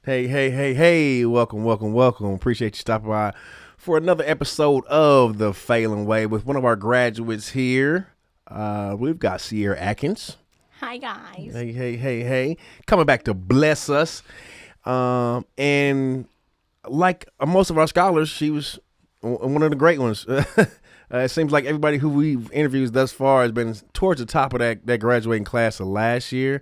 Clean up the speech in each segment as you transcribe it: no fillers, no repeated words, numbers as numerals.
Hey. Welcome. Appreciate you stopping by for another episode of the Phalen Way with one of our graduates here. We've got Cierra Atkins. Hi, guys. Hey. Coming back to bless us. And like most of our scholars, she was one of the great ones. It seems like everybody who we've interviewed thus far has been towards the top of that graduating class of last year.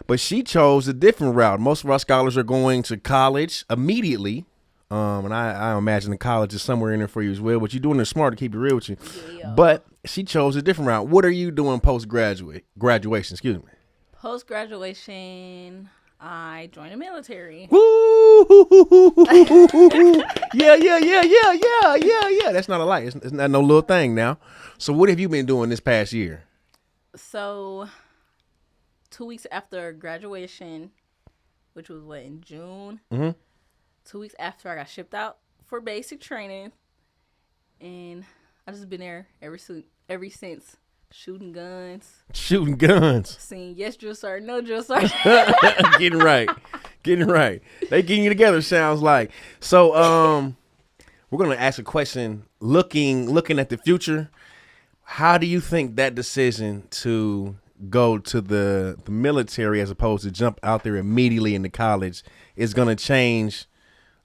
But she chose a different route. Most of our scholars are going to college immediately. And I imagine the college is somewhere in there for you as well. But you're doing it smart, to keep it real with you. Yeah. But she chose a different route. What are you doing graduation? Excuse me. Post-graduation, I joined the military. Woo! Yeah. That's not a lie. It's not no little thing now. So what have you been doing this past year? So 2 weeks after graduation, which was in June. Mm-hmm. 2 weeks after, I got shipped out for basic training, and I just been there ever since. Shooting guns. Saying yes drill sergeant, no drill sergeant. Getting right. They getting you together, sounds like. So we're gonna ask a question looking at the future. How do you think that decision to go to the military as opposed to jump out there immediately into college is gonna change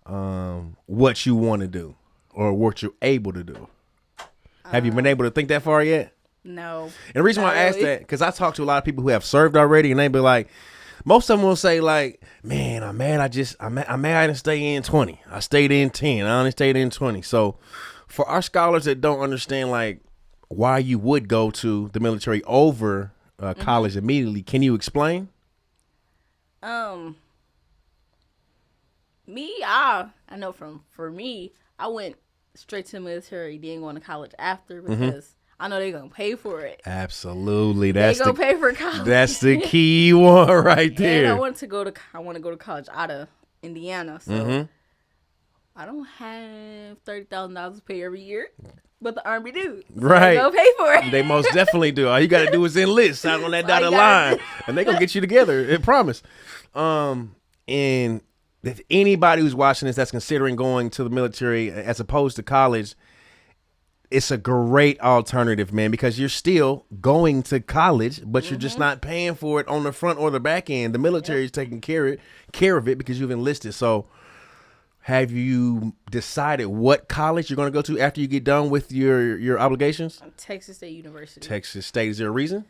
what you want to do or what you're able to do? Have you been able to think that far yet? No. And the reason why I asked that, because I talk to a lot of people who have served already, and they be like, most of them will say like, man, I'm mad I didn't stay in 20. I stayed in 10. I only stayed in 20. So for our scholars that don't understand like why you would go to the military over college immediately, can you explain? I know for me, I went straight to the military, then going to college after because I know they're gonna pay for it. Absolutely, they're gonna pay for college. That's the key one right there. And I want to go to college out of Indiana, so I don't have $30,000 to pay every year, but the Army do. So right, they're gonna pay for it. They most definitely do. All you got to do is enlist out on that dotted line, and they gonna get you together. I promise. And if anybody who's watching this that's considering going to the military as opposed to college, it's a great alternative, man, because you're still going to college, but you're just not paying for it on the front or the back end. The military is taking care of it because you've enlisted. So have you decided what college you're going to go to after you get done with your obligations? Texas State University. Texas State. Is there a reason?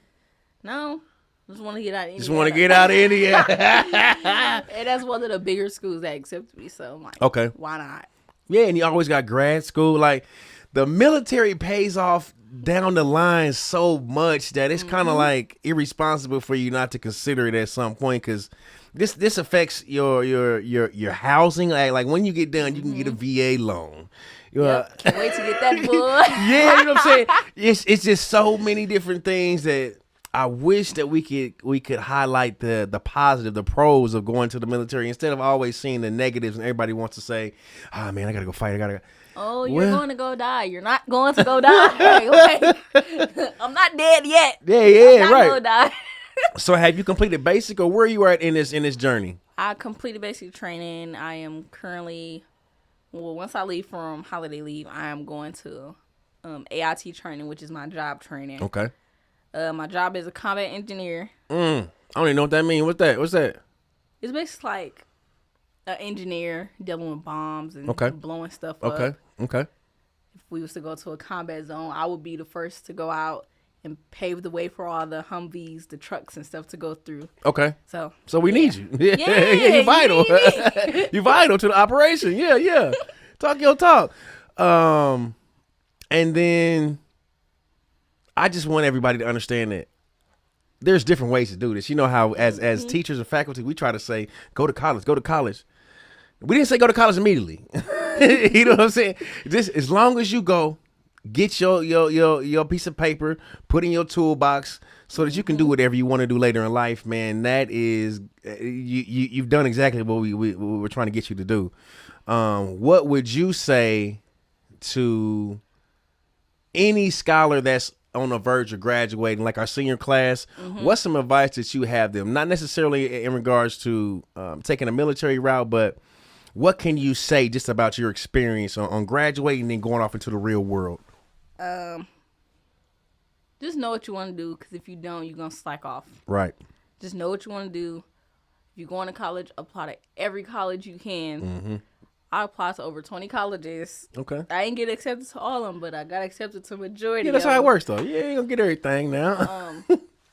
No. Just want to get out of Indiana. And that's one of the bigger schools that accept me. So I'm like, okay, why not? Yeah, and you always got grad school. Like, the military pays off down the line so much that it's kind of like irresponsible for you not to consider it at some point, because this affects your housing. Like when you get done, you can get a VA loan. Can't wait to get that, boy. Yeah, you know what I'm saying? It's just so many different things that I wish that we could highlight the positive, the pros of going to the military instead of always seeing the negatives. And everybody wants to say, "Ah, man, I gotta go fight. Oh, you're going to go die. You're not going to go die. Okay. I'm not dead yet. Yeah, I'm not right. Gonna die. So have you completed basic, or where are you at in this journey? I completed basic training. I am currently, once I leave from holiday leave, I am going to AIT training, which is my job training. Okay. My job is a combat engineer. I don't even know what that means. What's that? It's basically like an engineer dealing with bombs and blowing stuff up. Okay. If we was to go to a combat zone, I would be the first to go out and pave the way for all the Humvees, the trucks and stuff to go through. Okay. So we need you. Yeah, you're vital. You're vital to the operation. Yeah. Talk your talk. And then I just want everybody to understand that there's different ways to do this. You know how as teachers and faculty, we try to say, go to college. We didn't say go to college immediately. You know what I'm saying? Just as long as you go, get your piece of paper, put in your toolbox so that you can do whatever you want to do later in life, man. That is, you've done exactly what we were trying to get you to do. What would you say to any scholar that's on the verge of graduating, like our senior class, what's some advice that you have them? Not necessarily in regards to taking a military route, but what can you say just about your experience on graduating and going off into the real world? Just know what you want to do, because if you don't, you're going to slack off. Right. Just know what you want to do. If you're going to college, apply to every college you can. I applied to over 20 colleges. Okay. I ain't get accepted to all of them, but I got accepted to majority. Yeah, that's how it works, though. Yeah, you ain't gonna get everything now.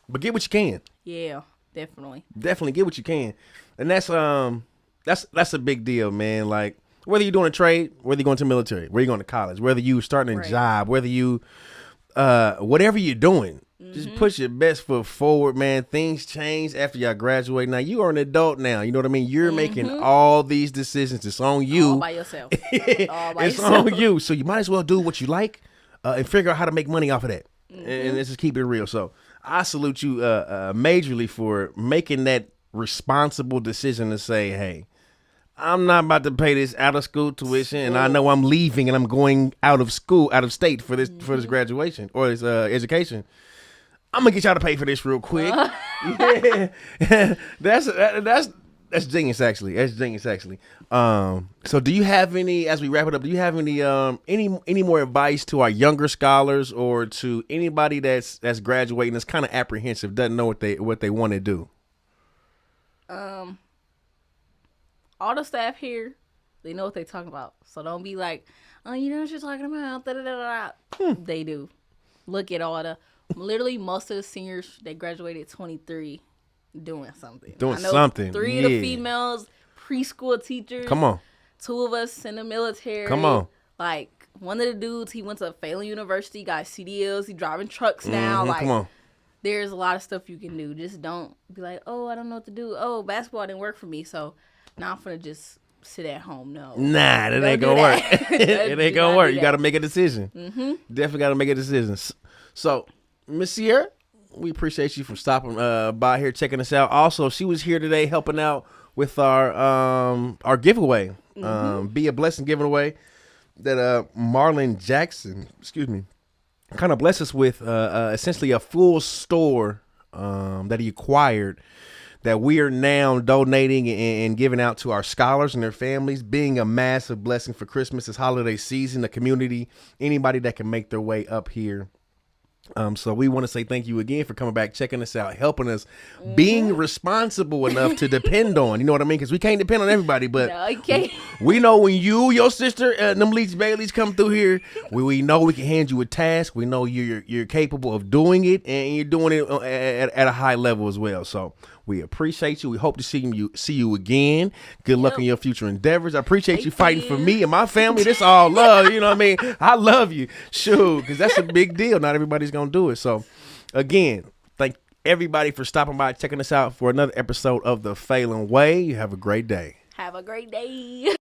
But get what you can. Yeah, definitely. Definitely get what you can. And that's a big deal, man. Like, whether you're doing a trade, whether you're going to the military, whether you're going to college, whether you're starting a job, whether you, whatever you're doing, just put your best foot forward, man. Things change after y'all graduate. Now, you are an adult now. You know what I mean? You're making all these decisions. It's on you. All by yourself. It's on you. So you might as well do what you like and figure out how to make money off of that. And let's just keep it real. So I salute you majorly for making that responsible decision to say, hey, I'm not about to pay this out of school tuition, and I know I'm leaving and I'm going out of school, out of state for this graduation or this education. I'm gonna get y'all to pay for this real quick. Yeah, that's genius actually. That's genius actually. So do you have any, as we wrap it up, do you have any more advice to our younger scholars or to anybody that's graduating that's kind of apprehensive, doesn't know what they want to do? All the staff here, they know what they're talking about. So don't be like, oh, you know what you're talking about. Da, da, da, da. They do. Look at all the, literally most of the seniors, they graduated 23 doing something. Doing something. 3 of the females, preschool teachers. Come on. 2 of us in the military. Come on. Like, one of the dudes, he went to Phalen University, got CDLs, he driving trucks now. Like, come on. There's a lot of stuff you can do. Just don't be like, oh, I don't know what to do. Oh, basketball didn't work for me, so now I'm finna just sit at home. No. Nah, that ain't gonna work. It ain't gonna work. You gotta make a decision. Definitely gotta make a decision. So, Miss Cierra, we appreciate you for stopping by here, checking us out. Also, she was here today helping out with our giveaway. Be a Blessing giveaway that Marlon Jackson, kind of blessed us with essentially a full store that he acquired that we are now donating and giving out to our scholars and their families, being a massive blessing for Christmas, this holiday season, the community, anybody that can make their way up here. So we want to say thank you again for coming back, checking us out, helping us, being responsible enough to depend on, you know what I mean? Because we can't depend on everybody, but no, you can't. We know when you, your sister, them Leach Baileys come through here, we know we can hand you a task. We know you're capable of doing it, and you're doing it at a high level as well. So we appreciate you. We hope to see you again. Good luck in your future endeavors. I appreciate you fighting for me and my family. This all love. You know what I mean? I love you. Shoot, because that's a big deal. Not everybody's going to do it. So, again, thank everybody for stopping by, checking us out for another episode of The Phalen Way. You have a great day. Have a great day.